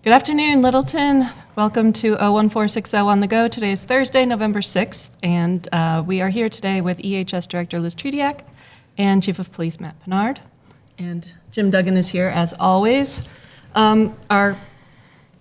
Good afternoon, Littleton. Welcome to 01460 on the go. Today is Thursday, November 6th, and we are here today with EHS Director Liz Tretiak and Chief of Police Matt Pinard. And Jim Duggan is here as always. Our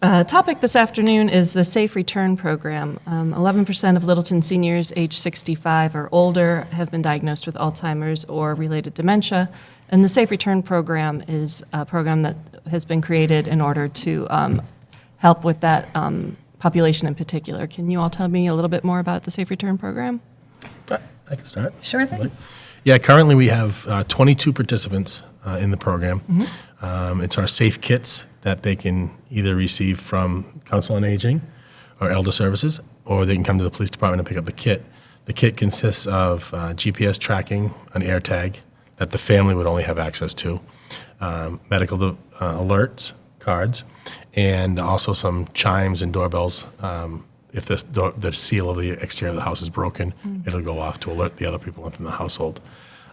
topic this afternoon is the Safe Return Program. 11% of Littleton seniors age 65 or older have been diagnosed with Alzheimer's or related dementia. And the Safe Return Program is a program that has been created in order to help with that population in particular. Can you all tell me a little bit more about the Safe Return Program? I can start. Sure thing. Yeah, currently we have 22 participants in the program. Mm-hmm. It's our safe kits that they can either receive from Council on Aging or Elder Services, or they can come to the police department and pick up the kit. The kit consists of GPS tracking, an AirTag that the family would only have access to, medical alerts, cards, and also some chimes and doorbells. If the seal of the exterior of the house is broken, it'll go off to alert the other people within the household.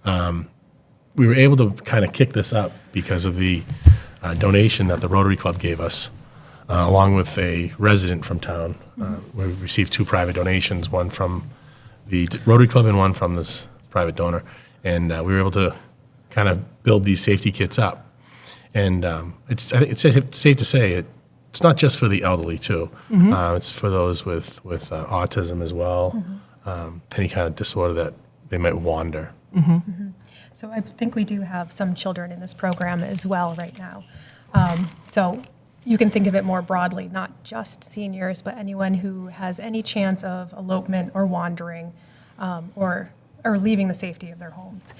We were able to kind of kick this up because of the donation that the Rotary Club gave us, along with a resident from town. We received two private donations, one from the Rotary Club and one from this private donor. And we were able to kind of build these safety kits up. And I think it's safe to say it's not just for the elderly, too. It's for those with autism as well, any kind of disorder that they might wander. So I think we do have some children in this program as well right now. So you can think of it more broadly, not just seniors, but anyone who has any chance of elopement or wandering or leaving the safety of their homes.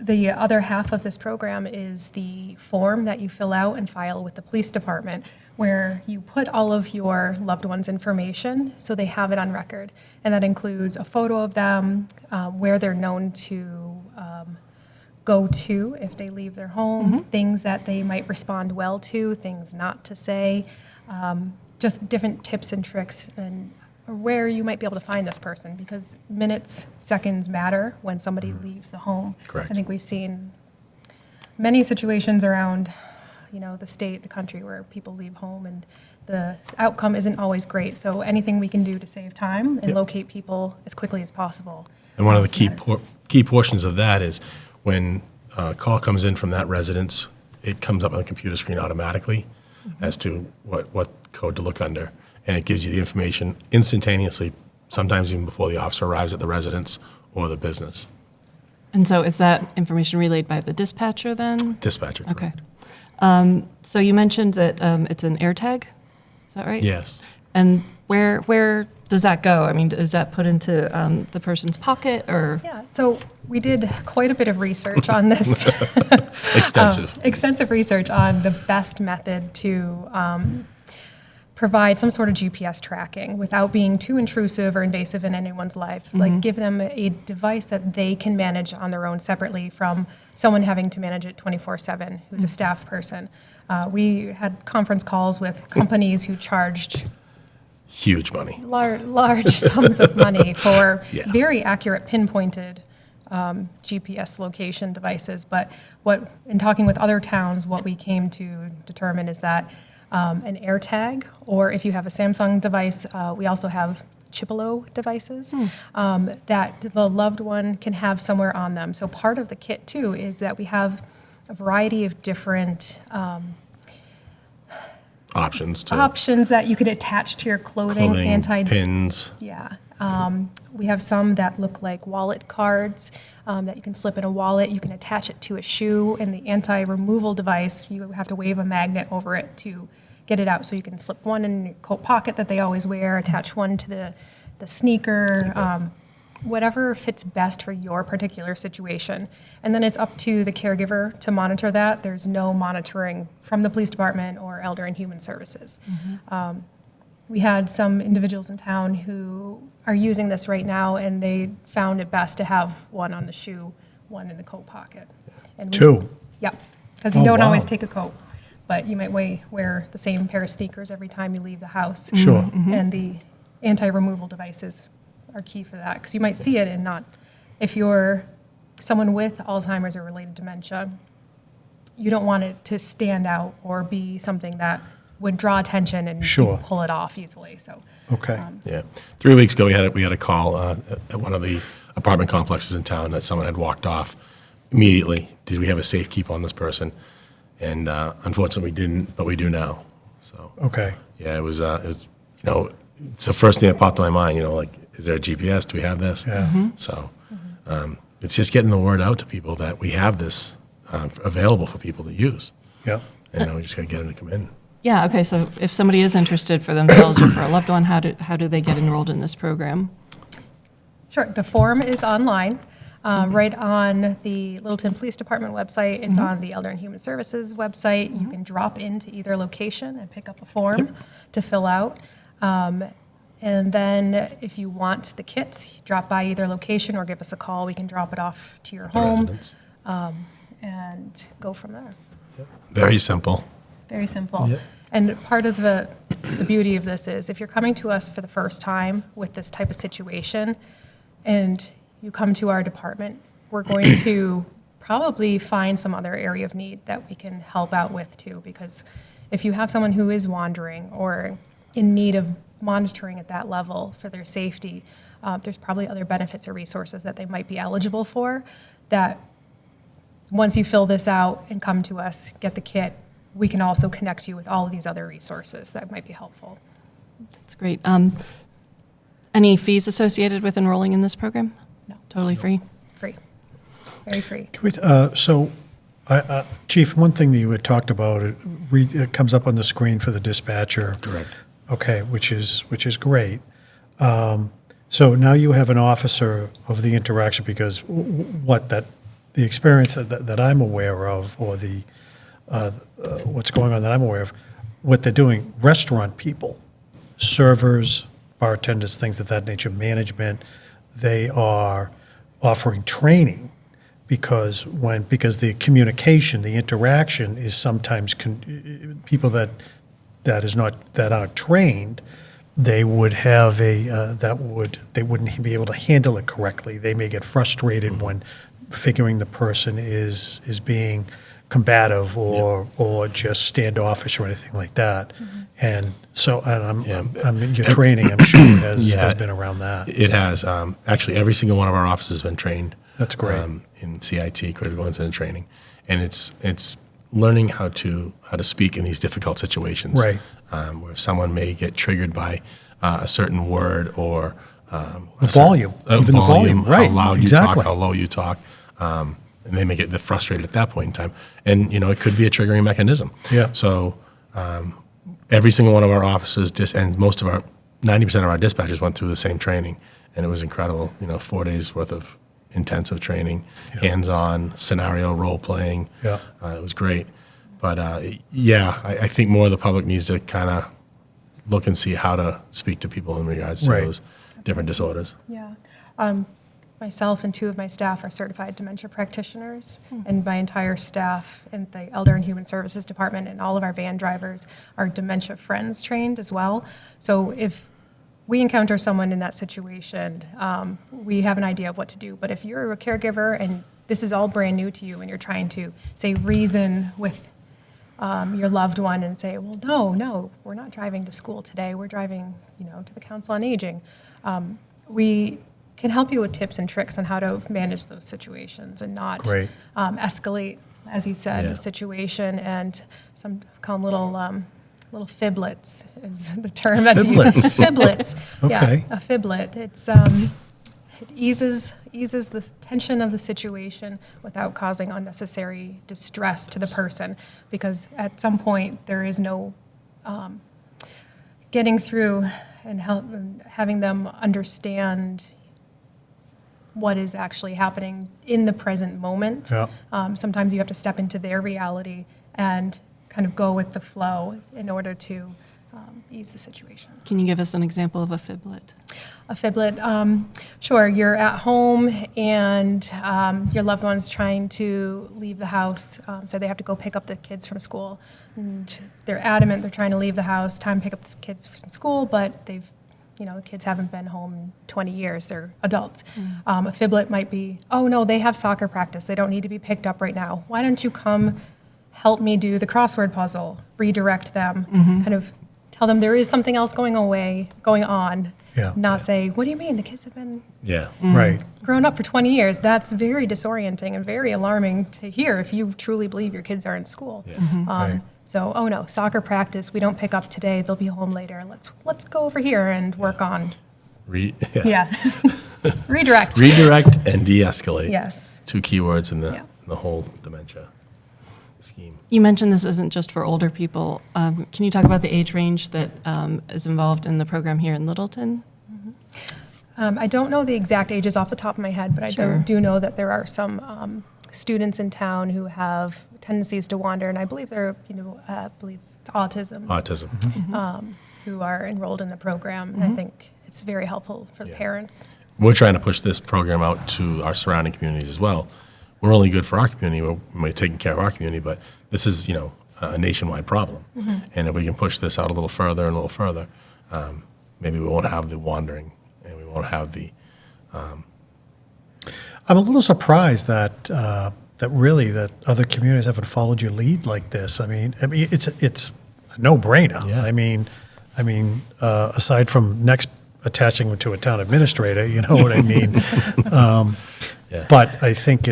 The other half of this program is the form that you fill out and file with the police department, where you put all of your loved ones' information so they have it on record. And that includes a photo of them, where they're known to go to if they leave their home, things that they might respond well to, things not to say, just different tips and tricks and where you might be able to find this person, because minutes, seconds matter when somebody leaves the home. Correct. I think we've seen many situations around, the state, the country, where people leave home and the outcome isn't always great. So anything we can do to save time and locate people as quickly as possible. And one of the key portions of that is when a call comes in from that residence, it comes up on the computer screen automatically as to what code to look under. And it gives you the information instantaneously, sometimes even before the officer arrives at the residence or the business. And so is that information relayed by the dispatcher then? Dispatcher, correct. Okay. So you mentioned that it's an AirTag, is that right? Yes. And where does that go? I mean, is that put into the person's pocket or? Yeah, so we did quite a bit of research on this. Extensive research on the best method to provide some sort of GPS tracking without being too intrusive or invasive in anyone's life. Like give them a device that they can manage on their own separately from someone having to manage it 24/7, who's a staff person. We had conference calls with companies who charged huge money, large sums of money for very accurate, pinpointed GPS location devices. But in talking with other towns, what we came to determine is that an AirTag, or if you have a Samsung device, we also have Chipolo devices that the loved one can have somewhere on them. So part of the kit, too, is that we have a variety of different options that you could attach to your clothing pins. Yeah. We have some that look like wallet cards that you can slip in a wallet. You can attach it to a shoe, and the anti-removal device, you have to wave a magnet over it to get it out. So you can slip one in your coat pocket that they always wear, attach one to the sneaker, whatever fits best for your particular situation. And then it's up to the caregiver to monitor that. There's no monitoring from the police department or Elder and Human Services. We had some individuals in town who are using this right now, and they found it best to have one on the shoe, one in the coat pocket. And Two? Yep, because you don't always take a coat, but you might wear the same pair of sneakers every time you leave the house. Sure. And the anti-removal devices are key for that, because you might see it and not. If you're someone with Alzheimer's or related dementia, you don't want it to stand out or be something that would draw attention and Sure. you pull it off easily. So, Okay. Yeah. 3 weeks ago, we had a call at one of the apartment complexes in town that someone had walked off immediately. Did we have a safe keep on this person? And unfortunately, we didn't, but we do now. So Okay. yeah, it was it's the first thing that popped in my mind. Like, is there a GPS? Do we have this? Yeah. So it's just getting the word out to people that we have this available for people to use. Yeah. And now we just got to get them to come in. Yeah, okay, so if somebody is interested for themselves or for a loved one, how do they get enrolled in this program? sure, the form is online, right on the Littleton Police Department website. It's on the Elder and Human Services website. You can drop into either location and pick up a form to fill out. And then if you want the kits, drop by either location or give us a call. We can drop it off to your The home residents. and go from there. Very simple. Very simple. Yep. And part of the beauty of this is if you're coming to us for the first time with this type of situation and you come to our department, we're going to probably find some other area of need that we can help out with too. Because if you have someone who is wandering or in need of monitoring at that level for their safety, there's probably other benefits or resources that they might be eligible for that once you fill this out and come to us, get the kit, we can also connect you with all of these other resources that might be helpful. That's great. Any fees associated with enrolling in this program? No. Totally free? Free. Very free. Can we, Chief, one thing that you had talked about, it comes up on the screen for the dispatcher. Correct. Okay, which is great. So now you have an officer of the interaction because the experience that I'm aware of, or the what's going on that I'm aware of, what they're doing, restaurant people, servers, bartenders, things of that nature, management, they are offering training because the communication, the interaction is sometimes people that aren't trained, they would have they wouldn't be able to handle it correctly. They may get frustrated when figuring the person is being combative or just standoffish or anything like that. And so your training, I'm sure, has been around that. It has. Actually, every single one of our offices has been trained. That's great. In CIT, critical incident training, and it's learning how to speak in these difficult situations, Right. Where someone may get triggered by a certain word or The volume, even the volume, right, how loud exactly. you talk, how low you talk, and they may get frustrated at that point in time. And it could be a triggering mechanism. Yeah. So every single one of our offices, and 90% of our dispatchers went through the same training, and it was incredible. 4 days worth of intensive training, hands-on, scenario role-playing. Yeah. It was great. But I think more of the public needs to kind of look and see how to speak to people in regards to Right. those different disorders. Yeah. Myself and 2 of my staff are certified dementia practitioners, and my entire staff in the Elder and Human Services Department and all of our van drivers are dementia friends trained as well. So if we encounter someone in that situation, we have an idea of what to do. But if you're a caregiver and this is all brand new to you and you're trying to, say, reason with your loved one and say, well, no, we're not driving to school today. We're driving, to the Council on Aging. We can help you with tips and tricks on how to manage those situations and not Great. escalate, as you said, Yeah. the situation. And some call them little fiblets is the term that's Fiblets? used. Fiblets. Okay. Yeah, a fiblet. It eases the tension of the situation without causing unnecessary distress to the person, because at some point there is no getting through and having them understand what is actually happening in the present moment. Yeah. Sometimes you have to step into their reality and kind of go with the flow in order to ease the situation. Can you give us an example of a fiblet? A fiblet, sure, you're at home and your loved one's trying to leave the house, so they have to go pick up the kids from school. And they're adamant they're trying to leave the house, time to pick up the kids from school, but the kids haven't been home in 20 years, they're adults. A fiblet might be, oh no, they have soccer practice, they don't need to be picked up right now. Why don't you come help me do the crossword puzzle, redirect them, kind of tell them there is something else going on. Yeah. Not say, what do you mean? The kids have been Yeah. Right. grown up for 20 years. That's very disorienting and very alarming to hear if you truly believe your kids are in school. Yeah. Right. So, oh no, soccer practice, we don't pick up today. They'll be home later. Let's go over here and work on. Yeah. Redirect. Redirect and de-escalate. Yes. 2 keywords in Yeah. the whole dementia scheme. You mentioned this isn't just for older people. Can you talk about the age range that is involved in the program here in Littleton? I don't know the exact ages off the top of my head, but Sure. I do know that there are some students in town who have tendencies to wander, and I believe they're, I believe it's autism, Autism. who are enrolled in the program. And I think it's very helpful for the Yeah. parents. We're trying to push this program out to our surrounding communities as well. We're only good for our community. We're taking care of our community, but this is, a nationwide problem. And if we can push this out a little further and a little further, maybe we won't have the wandering and we won't have the, I'm a little surprised that that other communities haven't followed your lead like this. I mean, it's a no-brainer. Yeah. I mean, aside from next attaching to a town administrator, you know what I mean. Yeah. But I think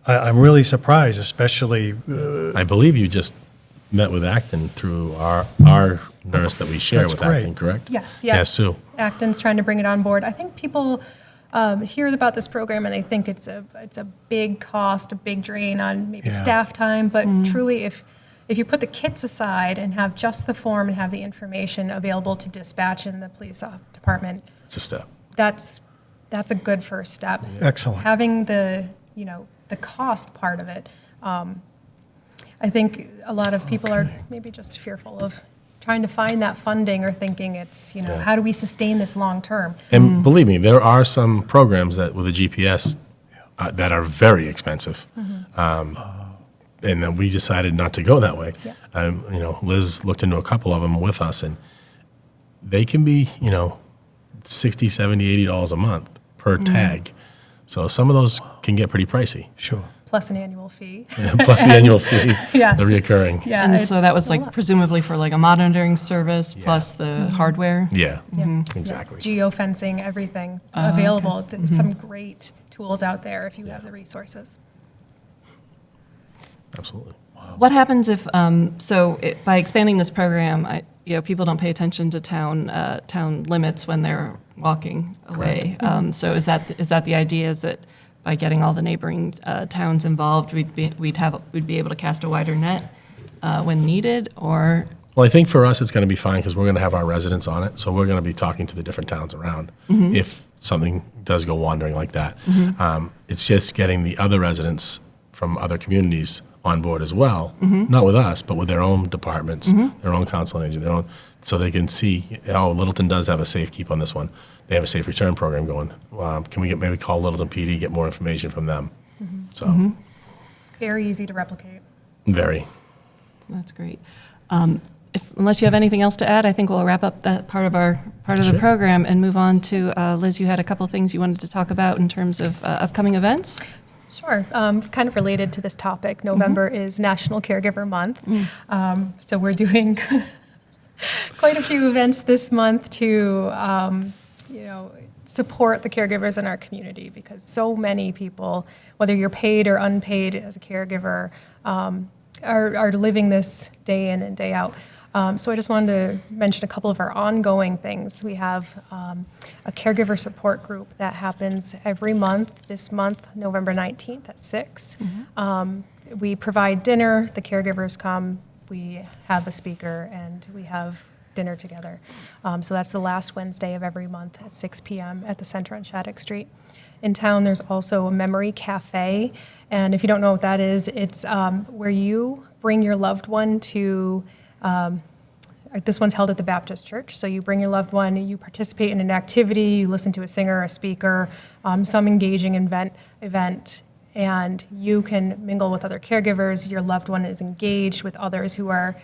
I'm really surprised, especially. I believe you just met with Acton through our nurse that we share That's with great. Acton, correct? Yes, Yeah, Sue. Acton's trying to bring it on board. I think people hear about this program and they think it's a big cost, a big drain on maybe Yeah. staff time, but truly if you put the kits aside and have just the form and have the information available to dispatch in the police department, It's a step. that's a good first step. Excellent. Having the cost part of it, I think a lot of people are maybe just fearful of trying to find that funding or thinking it's, Yeah. how do we sustain this long term? And believe me, there are some programs that with a GPS that are very expensive. And then we decided not to go that way. Yeah. Liz looked into a couple of them with us, and they can be, $60, $70, $80 a month per tag. So some of those can get pretty pricey. Sure. Plus an annual fee. Plus the annual fee, Yes. the reoccurring. Yeah, And it's so that was a like lot. presumably for like a monitoring service plus the hardware? Yeah, Yeah. exactly. Geofencing, everything available. There's some great tools out there if you have the resources. Absolutely. What happens if, by expanding this program, people don't pay attention to town limits when they're walking away. So is that the idea, is that by getting all the neighboring towns involved, we'd be able to cast a wider net when needed, or? Well, I think for us, it's going to be fine because we're going to have our residents on it. So we're going to be talking to the different towns around if something does go wandering like that. It's just getting the other residents from other communities on board as well, not with us, but with their own departments, their own council and agent, so they can see, Littleton does have a safe keep on this one. They have a safe return program going. Can we maybe call Littleton PD, get more information from them? So, It's very easy to replicate. very. So that's great. Unless you have anything else to add, I think we'll wrap up that part of the Sure. program and move on to Liz. You had a couple things you wanted to talk about in terms of upcoming events. Sure. Kind of related to this topic, November is National Caregiver Month. So we're doing quite a few events this month to, support the caregivers in our community, because so many people, whether you're paid or unpaid as a caregiver, are living this day in and day out. So I just wanted to mention a couple of our ongoing things. We have a caregiver support group that happens every month. This month, November 19th at 6. We provide dinner. The caregivers come. We have a speaker, and we have dinner together. So that's the last Wednesday of every month at 6 p.m. at the Center on Shattuck Street. In town, there's also a memory cafe. And if you don't know what that is, it's where you bring your loved one to, this one's held at the Baptist Church. So you bring your loved one, you participate in an activity, you listen to a singer, a speaker, some engaging event, and you can mingle with other caregivers. Your loved one is engaged with others who are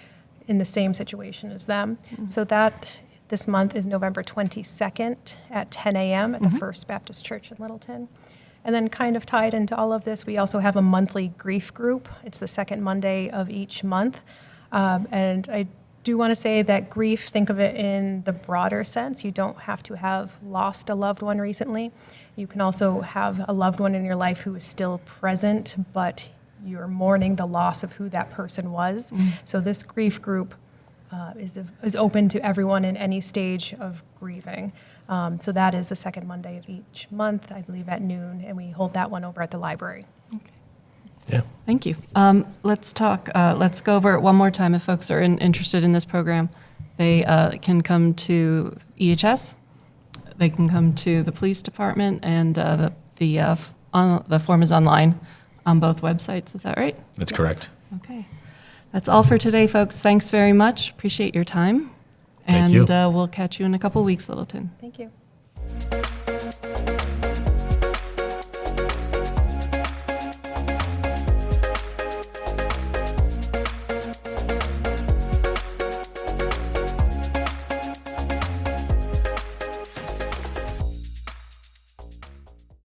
in the same situation as them. So that this month is November 22nd at 10 a.m. at the First Baptist Church in Littleton. And then kind of tied into all of this, we also have a monthly grief group. It's the second Monday of each month. And I do want to say that grief, think of it in the broader sense. You don't have to have lost a loved one recently. You can also have a loved one in your life who is still present, but you're mourning the loss of who that person was. So this grief group is open to everyone in any stage of grieving. So that is the second Monday of each month, I believe at noon, and we hold that one over at the library. Yeah. Thank you. Let's go over it one more time if folks are interested in this program. They can come to EHS, they can come to the police department, and the form is online on both websites. Is that right? That's Yes. correct. Okay. That's all for today, folks. Thanks very much. Appreciate your time. Thank you. And we'll catch you in a couple weeks, Littleton. Thank you.